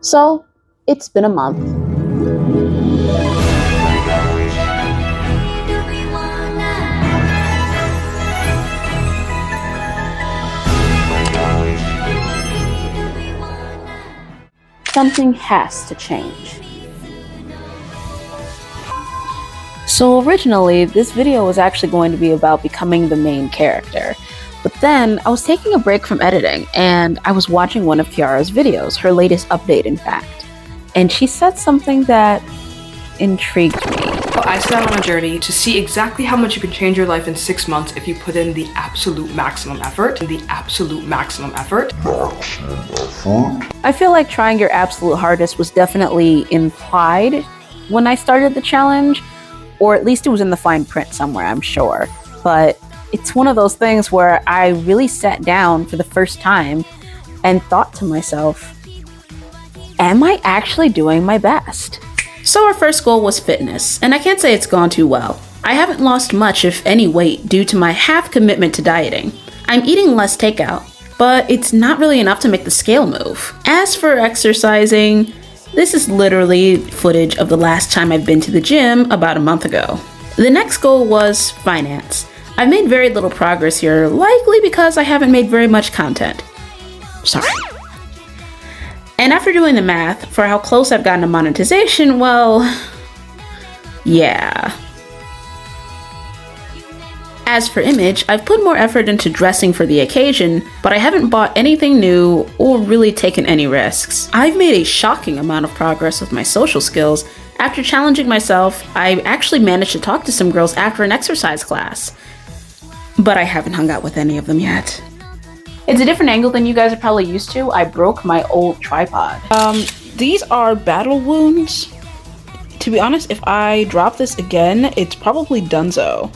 So it's been a month. Something has to change. So originally, this video was actually going to be about becoming the main character. But then I was taking a break from editing and I was watching one of Kiara's videos, her latest update in fact. And she said something that intrigued me. I set out on a journey to see exactly how much you can change your life in 6 months if you put in the absolute maximum effort. I feel like trying your absolute hardest was definitely implied when I started the challenge, or at least it was in the fine print somewhere, I'm sure. But it's one of those things where I really sat down for the first time and thought to myself, am I actually doing my best? So our first goal was fitness, and I can't say it's gone too well. I haven't lost much, if any, weight due to my half commitment to dieting. I'm eating less takeout, but it's not really enough to make the scale move. As for exercising, this is literally footage of the last time I've been to the gym about a month ago. The next goal was finance. I've made very little progress here, likely because I haven't made very much content. Sorry. And after doing the math for how close I've gotten to monetization, well, yeah. As for image, I've put more effort into dressing for the occasion, but I haven't bought anything new or really taken any risks. I've made a shocking amount of progress with my social skills. After challenging myself, I actually managed to talk to some girls after an exercise class, but I haven't hung out with any of them yet. It's a different angle than you guys are probably used to. I broke my old tripod. These are battle wounds. To be honest, if I drop this again, it's probably donezo.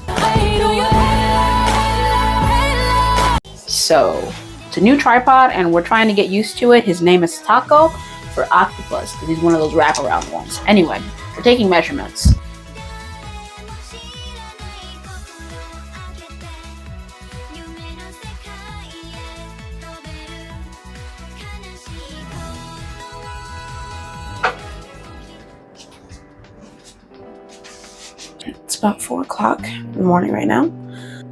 So, it's a new tripod and we're trying to get used to it. His name is Taco for octopus, because he's one of those wraparound ones. Anyway, we're taking measurements. It's about 4 o'clock in the morning right now.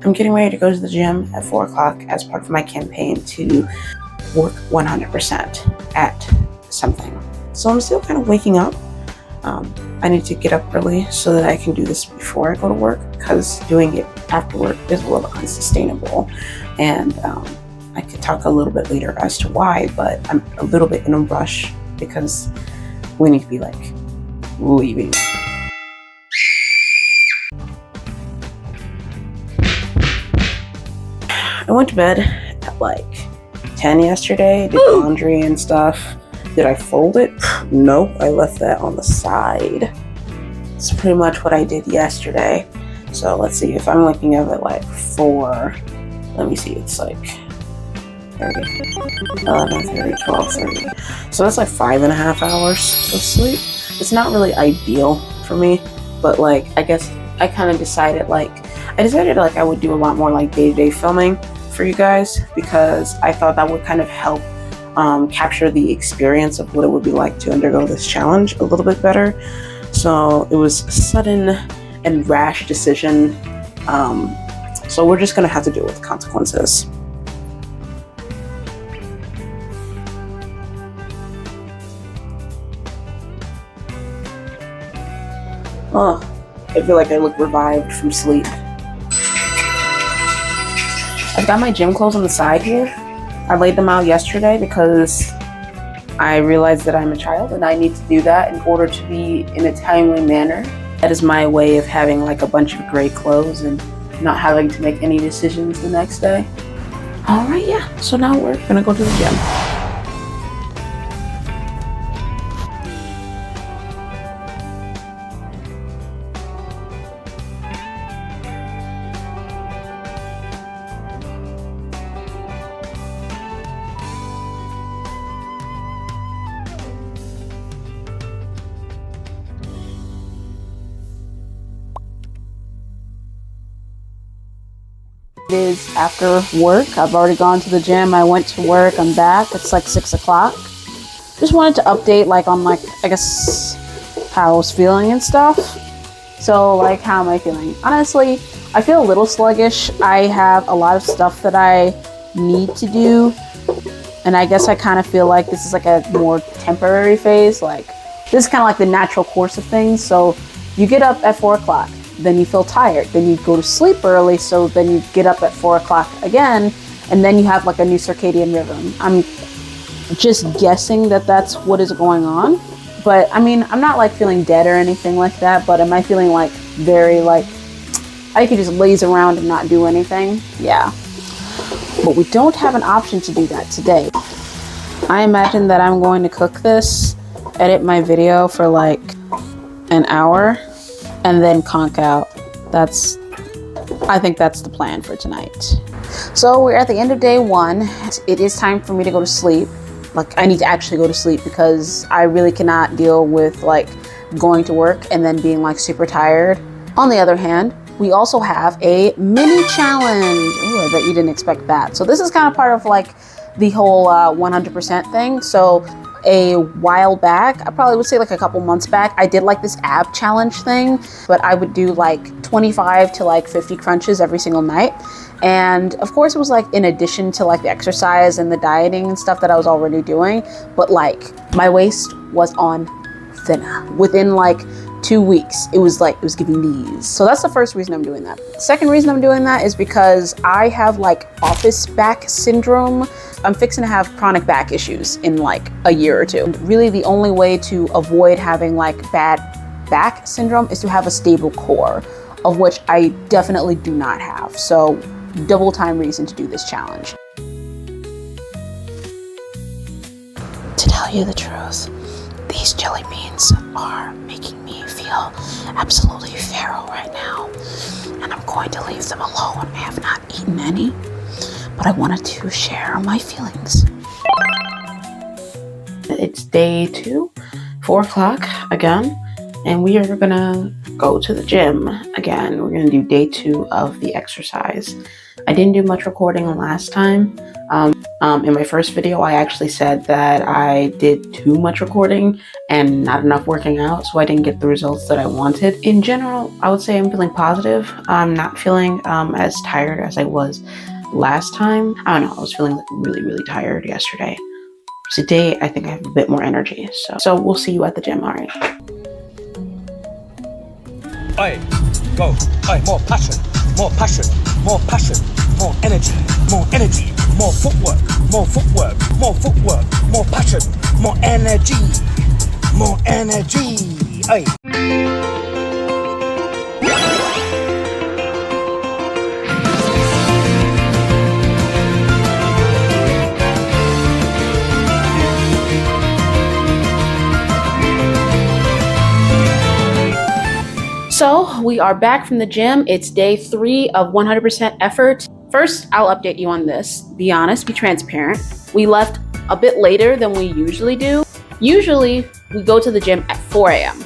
I'm getting ready to go to the gym at 4 o'clock as part of my campaign to work 100% at something. So I'm still kind of waking up. I need to get up early so that I can do this before I go to work, because doing it after work is a little unsustainable. And I could talk a little bit later as to why, but I'm a little bit in a rush because we need to be like leaving. I went to bed at like 10 yesterday, did laundry and stuff. Did I fold it? No, I left that on the side. It's pretty much what I did yesterday. So let's see, if I'm waking up at like 4, let me see, it's like 30, 11:30, 12:30. So that's like 5.5 hours of sleep. It's not really ideal for me, but like, I guess I kind of decided I would do a lot more like day-to-day filming for you guys, because I thought that would kind of help capture the experience of what it would be like to undergo this challenge a little bit better. So it was a sudden and rash decision. So we're just gonna have to deal with the consequences. Oh, I feel like I look revived from sleep. I've got my gym clothes on the side here. I laid them out yesterday because I realized that I'm a child and I need to do that in order to be in a timely manner. That is my way of having like a bunch of gray clothes and not having to make any decisions the next day. All right, yeah, so now we're gonna go to the gym. It is after work. I've already gone to the gym. I went to work. I'm back. It's like 6 o'clock. just wanted to update like on like, I guess, how I was feeling and stuff. So like, how am I feeling? Honestly, I feel a little sluggish. I have a lot of stuff that I need to do. And I guess I kind of feel like this is like a more temporary phase. Like, this is kind of like the natural course of things. So you get up at 4 o'clock, then you feel tired, then you go to sleep early, so then you get up at 4 o'clock again, and then you have like a new circadian rhythm. I'm just guessing that that's what is going on. But I mean, I'm not like feeling dead or anything like that, but am I feeling like very like, I could just laze around and not do anything? Yeah. But we don't have an option to do that today. I imagine that I'm going to cook this, edit my video for like an hour, and then conk out. I think that's the plan for tonight. So we're at the end of day 1. It is time for me to go to sleep. Like, I need to actually go to sleep because I really cannot deal with like going to work and then being like super tired. On the other hand, we also have a mini challenge. Ooh, I bet you didn't expect that. So this is kind of part of like the whole 100% thing. So a while back, I probably would say like a couple months back, I did like this ab challenge thing, but I would do like 25 to like 50 crunches every single night. And of course it was like in addition to like the exercise and the dieting and stuff that I was already doing, but like my waist was on thinner. Within like 2 weeks, it was giving knees. So that's the first reason I'm doing that. Second reason I'm doing that is because I have like office back syndrome. I'm fixing to have chronic back issues in like a year or two. And really the only way to avoid having like bad back syndrome is to have a stable core, of which I definitely do not have. So double time reason to do this challenge. To tell you the truth, these jelly beans are making me feel absolutely feral right now. And I'm going to leave them alone. I have not eaten any, but I wanted to share my feelings. It's day 2, 4 o'clock again, and we are gonna go to the gym again. We're gonna do day 2 of the exercise. I didn't do much recording last time. In my first video, I actually said that I did too much recording and not enough working out, so I didn't get the results that I wanted. In general, I would say I'm feeling positive. I'm not feeling as tired as I was last time. I don't know, I was feeling like really tired yesterday. Today, I think I have a bit more energy, so we'll see you at the gym, all right? Aye, go. Aye, more passion, more passion, more passion, more energy, more energy, more footwork, more footwork, more footwork, more passion, more energy, more energy. Aye. So we are back from the gym. It's day 3 of 100% effort. First, I'll update you on this. Be honest, be transparent. We left a bit later than we usually do. Usually, we go to the gym at 4 a.m.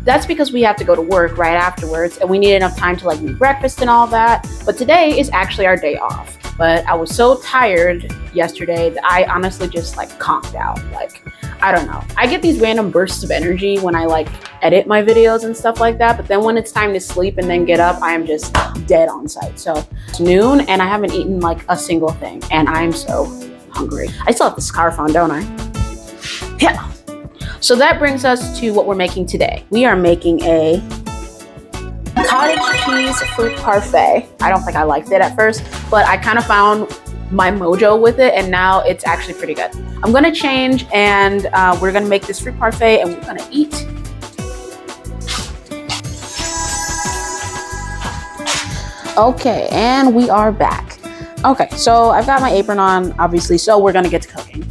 That's because we have to go to work right afterwards and we need enough time to like make breakfast and all that. But today is actually our day off. But I was so tired yesterday that I honestly just like conked out. Like, I don't know. I get these random bursts of energy when I like edit my videos and stuff like that. But then when it's time to sleep and then get up, I am just dead on sight. So it's noon and I haven't eaten like a single thing and I'm so hungry. I still have the scarf on, don't I? Yeah. So that brings us to what we're making today. We are making a cottage cheese fruit parfait. I don't think I liked it at first, but I kind of found my mojo with it and now it's actually pretty good. I'm gonna change and we're gonna make this fruit parfait and we're gonna eat. Okay, and we are back. Okay, so I've got my apron on, obviously, so we're gonna get to cooking.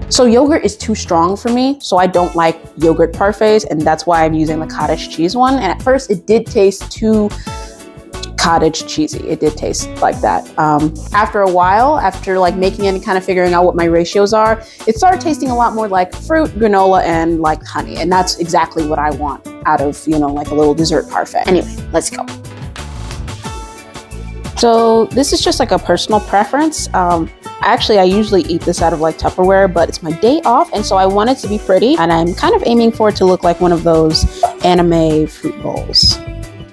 So yogurt is too strong for me, so I don't like yogurt parfaits, and that's why I'm using the cottage cheese one. And at first it did taste too cottage cheesy. It did taste like that. After a while, after like making it and kind of figuring out what my ratios are, it started tasting a lot more like fruit, granola, and like honey. And that's exactly what I want out of, you know, like a little dessert parfait. Anyway, let's go. So this is just like a personal preference. Actually, I usually eat this out of like Tupperware, but it's my day off, and so I want it to be pretty, and I'm kind of aiming for it to look like one of those anime fruit bowls.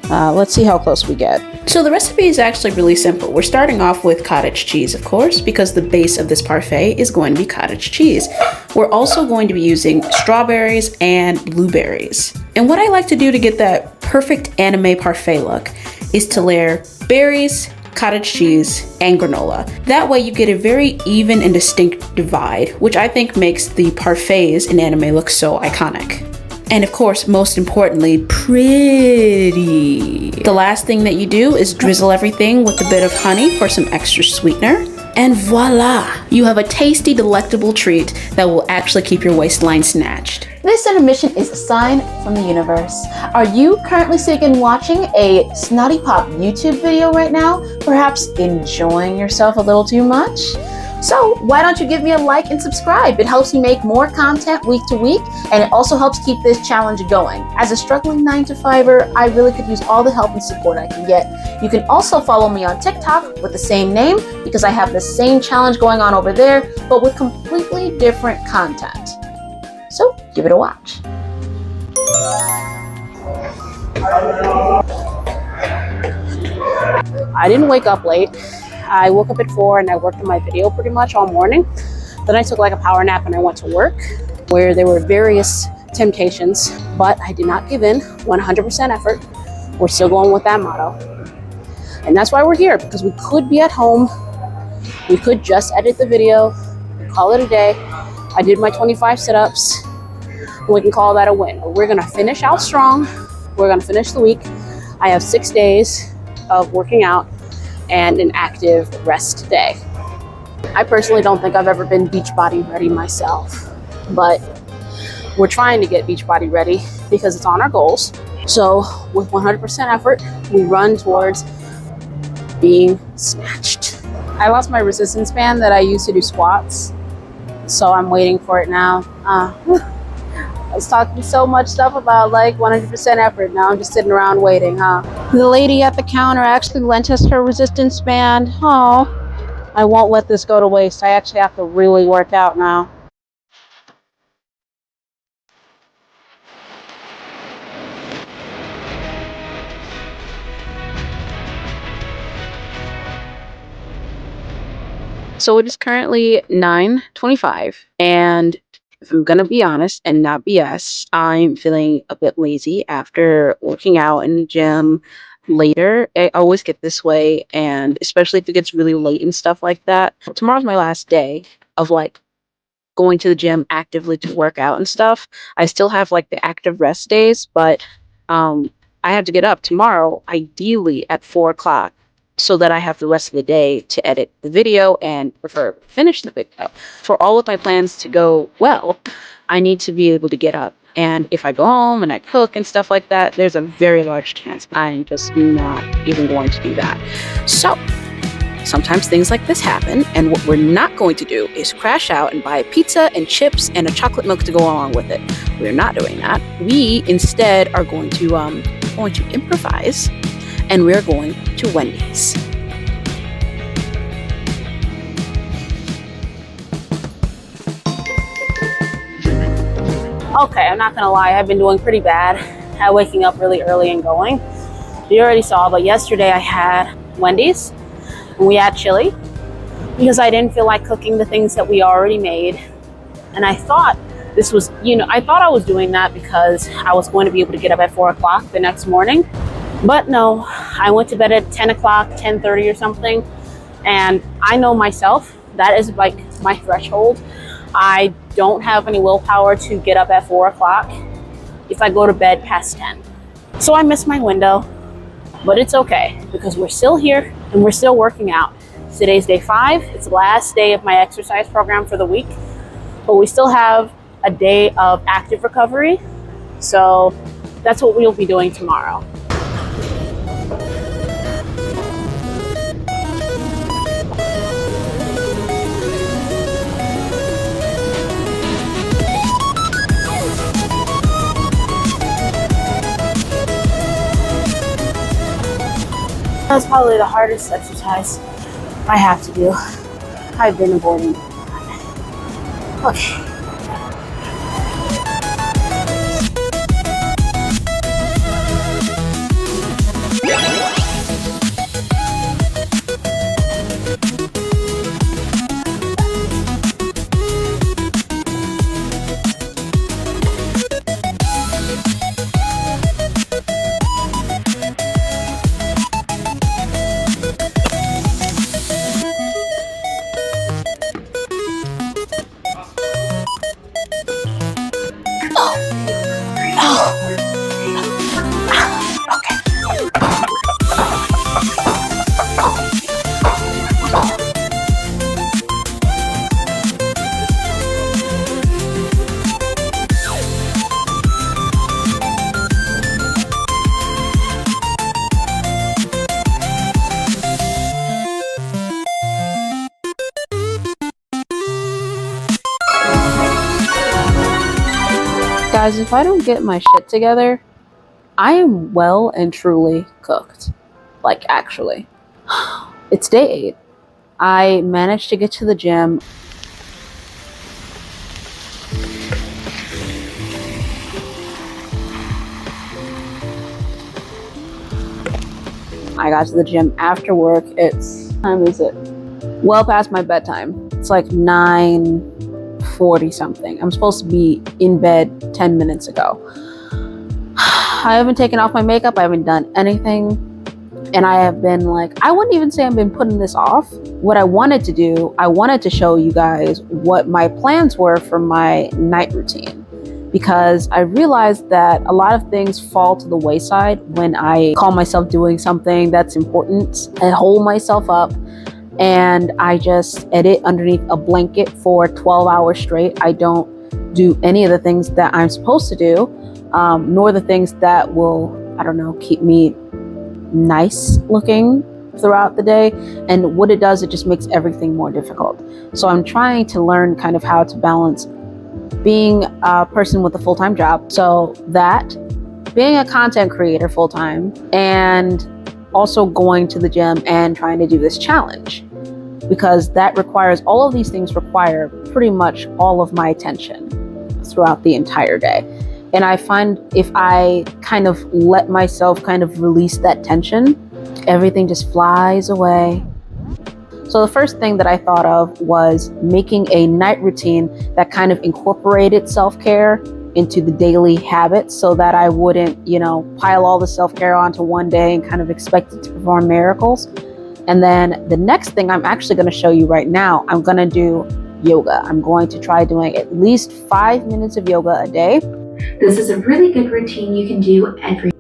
Let's see how close we get. So the recipe is actually really simple. We're starting off with cottage cheese, of course, because the base of this parfait is going to be cottage cheese. We're also going to be using strawberries and blueberries. And what I like to do to get that perfect anime parfait look is to layer berries, cottage cheese, and granola. That way you get a very even and distinct divide, which I think makes the parfaits in anime look so iconic. And of course, most importantly, pretty. The last thing that you do is drizzle everything with a bit of honey for some extra sweetener. And voila! You have a tasty, delectable treat that will actually keep your waistline snatched. This intermission is a sign from the universe. Are you currently sitting and watching a Snotty Pop YouTube video right now? Perhaps enjoying yourself a little too much? So why don't you give me a like and subscribe? It helps me make more content week to week, and it also helps keep this challenge going. As a struggling 9-to-5er, I really could use all the help and support I can get. You can also follow me on TikTok with the same name, because I have the same challenge going on over there, but with completely different content. So give it a watch. I didn't wake up late. I woke up at 4 and I worked on my video pretty much all morning. Then I took like a power nap and I went to work, where there were various temptations, but I did not give in. 100% effort. We're still going with that motto. And that's why we're here, because we could be at home. We could just edit the video and call it a day. I did my 25 sit-ups. We can call that a win. But we're gonna finish out strong. We're gonna finish the week. I have 6 days of working out and an active rest day. I personally don't think I've ever been Beachbody ready myself, but we're trying to get Beachbody ready because it's on our goals. So with 100% effort, we run towards being snatched. I lost my resistance band that I used to do squats, so I'm waiting for it now. I was talking so much stuff about like 100% effort. Now I'm just sitting around waiting, huh? The lady at the counter actually lent us her resistance band. Oh, I won't let this go to waste. I actually have to really work out now. So it is currently 9:25, and if I'm gonna be honest and not BS, I'm feeling a bit lazy after working out in the gym later. I always get this way, and especially if it gets really late and stuff like that. Tomorrow's my last day of like going to the gym actively to work out and stuff. I still have like the active rest days, but I have to get up tomorrow, ideally at 4 o'clock, so that I have the rest of the day to edit the video and finish the video. For all of my plans to go well, I need to be able to get up. And if I go home and I cook and stuff like that, there's a very large chance I'm just not even going to do that. So sometimes things like this happen, and what we're not going to do is crash out and buy a pizza and chips and a chocolate milk to go along with it. We're not doing that. We instead are going to improvise, and we're going to Wendy's. Okay, I'm not gonna lie, I've been doing pretty bad at waking up really early and going. You already saw, but yesterday I had Wendy's and we had chili because I didn't feel like cooking the things that we already made. And I thought this was, I thought I was doing that because I was going to be able to get up at 4 o'clock the next morning. But no, I went to bed at 10 o'clock, 10:30 or something. And I know myself, that is like my threshold. I don't have any willpower to get up at 4 o'clock if I go to bed past 10. So I missed my window, but it's okay because we're still here and we're still working out. Today's day 5. It's the last day of my exercise program for the week, but we still have a day of active recovery. So that's what we'll be doing tomorrow. That's probably the hardest exercise I have to do. I've been avoiding. Push. Guys, if I don't get my shit together, I am well and truly cooked. Like, actually. It's day 8. I managed to get to the gym. I got to the gym after work. It's, what time is it? Well past my bedtime. It's like 9:40 something. I'm supposed to be in bed 10 minutes ago. I haven't taken off my makeup. I haven't done anything. And I have been like, I wouldn't even say I've been putting this off. What I wanted to do, I wanted to show you guys what my plans were for my night routine. Because I realized that a lot of things fall to the wayside when I call myself doing something that's important. I hold myself up and I just edit underneath a blanket for 12 hours straight. I don't do any of the things that I'm supposed to do, nor the things that will, I don't know, keep me nice looking throughout the day. And what it does, it just makes everything more difficult. So I'm trying to learn kind of how to balance being a person with a full-time job, so that being a content creator full-time, and also going to the gym and trying to do this challenge, because that requires, all of these things require pretty much all of my attention throughout the entire day. And I find if I kind of let myself kind of release that tension, everything just flies away. So the first thing that I thought of was making a night routine that kind of incorporated self-care into the daily habits, so that I wouldn't, you know, pile all the self-care onto one day and kind of expect it to perform miracles. And then the next thing I'm actually going to show you right now, I'm going to do yoga. I'm going to try doing at least 5 minutes of yoga a day. This is a really good routine you can do every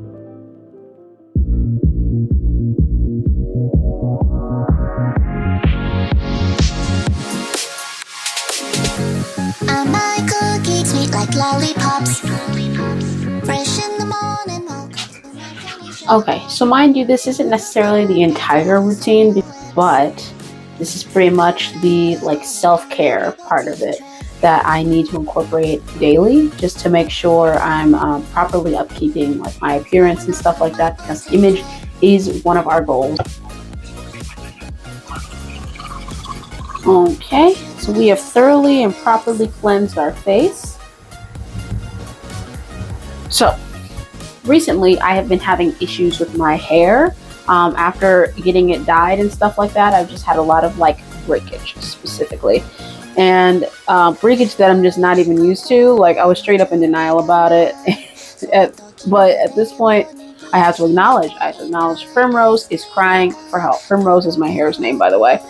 My cookie sweet like lollipops. Fresh in the morning. Okay, so mind you, this isn't necessarily the entire routine, but this is pretty much the like self-care part of it that I need to incorporate daily, just to make sure I'm properly upkeeping like my appearance and stuff like that, because image is one of our goals. Okay, so we have thoroughly and properly cleansed our face. So recently I have been having issues with my hair. After getting it dyed and stuff like that, I've just had a lot of like breakage specifically. And breakage that I'm just not even used to. Like, I was straight up in denial about it. But at this point, I have to acknowledge Primrose is crying for help. Primrose is my hair's name, by the way.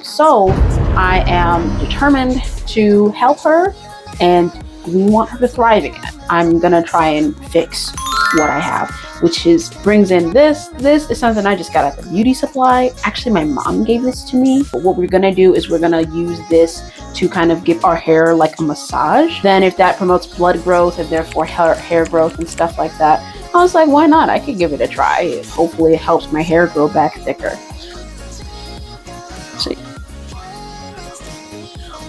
So I am determined to help her, and we want her to thrive again. I'm gonna try and fix what I have, which is brings in this is something I just got at the beauty supply. Actually, my mom gave this to me. But what we're gonna do is we're gonna use this to kind of give our hair like a massage. Then if that promotes blood growth and therefore hair growth and stuff like that, I was like, why not? I could give it a try. Hopefully it helps my hair grow back thicker. See.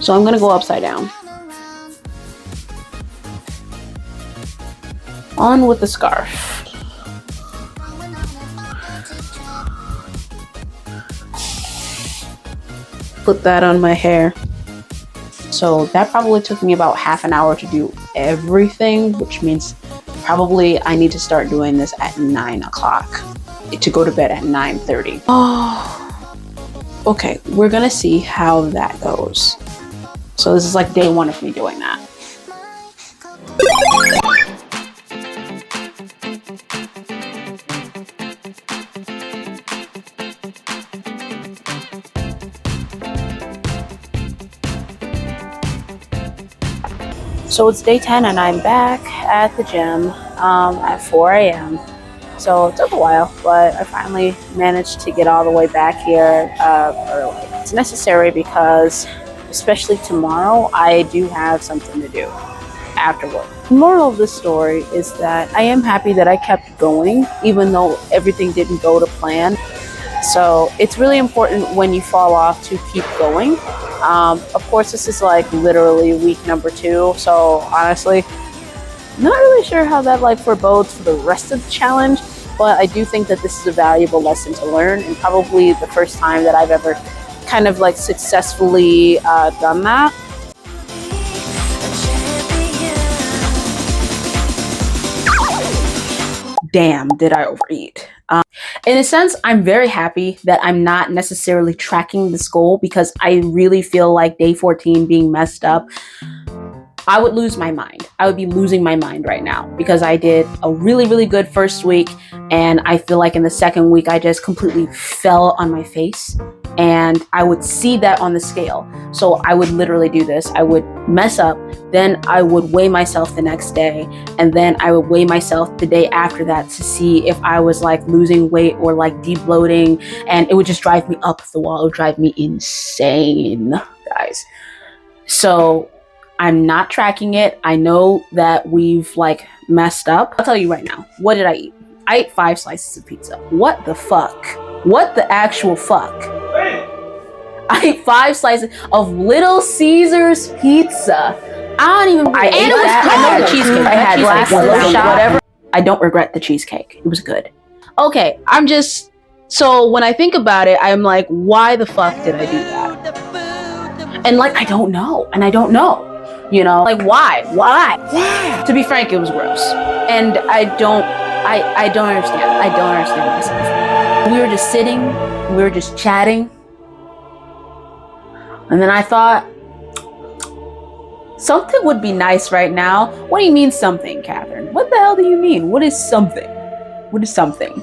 So I'm gonna go upside down. On with the scarf. put that on my hair. So that probably took me about half an hour to do everything, which means probably I need to start doing this at 9 o'clock to go to bed at 9:30. Oh, okay. We're gonna see how that goes. So this is like day 1 of me doing that. So it's day 10 and I'm back at the gym at 4 a.m. So it took a while, but I finally managed to get all the way back here early. It's necessary because, especially tomorrow, I do have something to do after work. The moral of this story is that I am happy that I kept going, even though everything didn't go to plan. So it's really important when you fall off to keep going. Of course, this is like literally week number 2. So honestly, not really sure how that like forebodes for the rest of the challenge, but I do think that this is a valuable lesson to learn, and probably the first time that I've ever kind of like successfully done that. Damn, did I overeat? In a sense, I'm very happy that I'm not necessarily tracking this goal, because I really feel like day 14 being messed up, I would lose my mind. I would be losing my mind right now, because I did a really, really good first week, and I feel like in the second week I just completely fell on my face, and I would see that on the scale. So I would literally do this. I would mess up, then I would weigh myself the next day, and then I would weigh myself the day after that to see if I was like losing weight or like debloating, and it would just drive me up the wall. It would drive me insane, guys. So I'm not tracking it. I know that we've like messed up. I'll tell you right now, what did I eat? I ate 5 slices of pizza. What the fuck? What the actual fuck? I ate 5 slices of Little Caesars pizza. I don't even. I ate that. I know the cheesecake. I had like one little shot. Whatever. I don't regret the cheesecake. It was good. Okay, I'm just. So when I think about it, I'm like, why the fuck did I do that? And like, I don't know. And I don't know. You know, like why? Why? To be frank, it was gross. And I don't understand. I don't understand myself. We were just sitting, we were just chatting. And then I thought, something would be nice right now. What do you mean something, Catherine? What the hell do you mean? What is something? What is something?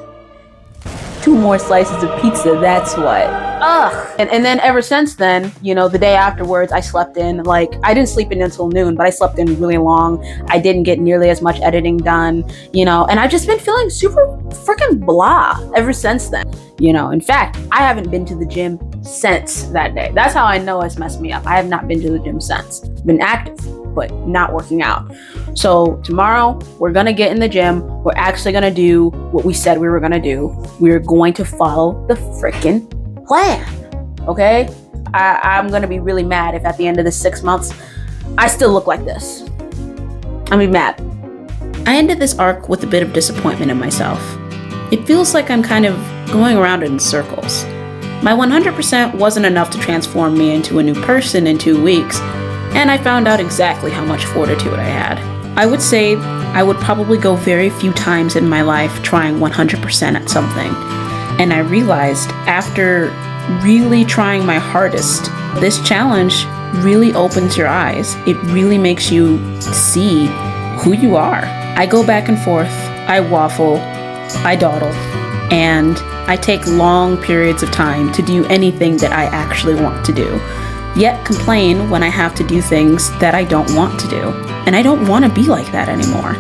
2 more slices of pizza, that's what. Ugh. And then ever since then, you know, the day afterwards, I slept in. Like, I didn't sleep in until noon, but I slept in really long. I didn't get nearly as much editing done, you know, and I've just been feeling super freaking blah ever since then. You know, in fact, I haven't been to the gym since that day. That's how I know it's messed me up. I have not been to the gym since. Been active, but not working out. So tomorrow, we're gonna get in the gym. We're actually gonna do what we said we were gonna do. We're going to follow the freaking plan, okay? I'm gonna be really mad if at the end of the 6 months, I still look like this. I'll be mad. I ended this arc with a bit of disappointment in myself. It feels like I'm kind of going around in circles. My 100% wasn't enough to transform me into a new person in 2 weeks, and I found out exactly how much fortitude I had. I would say I would probably go very few times in my life trying 100% at something. And I realized after really trying my hardest, this challenge really opens your eyes. It really makes you see who you are. I go back and forth, I waffle, I dawdle, and I take long periods of time to do anything that I actually want to do, yet complain when I have to do things that I don't want to do. And I don't want to be like that anymore.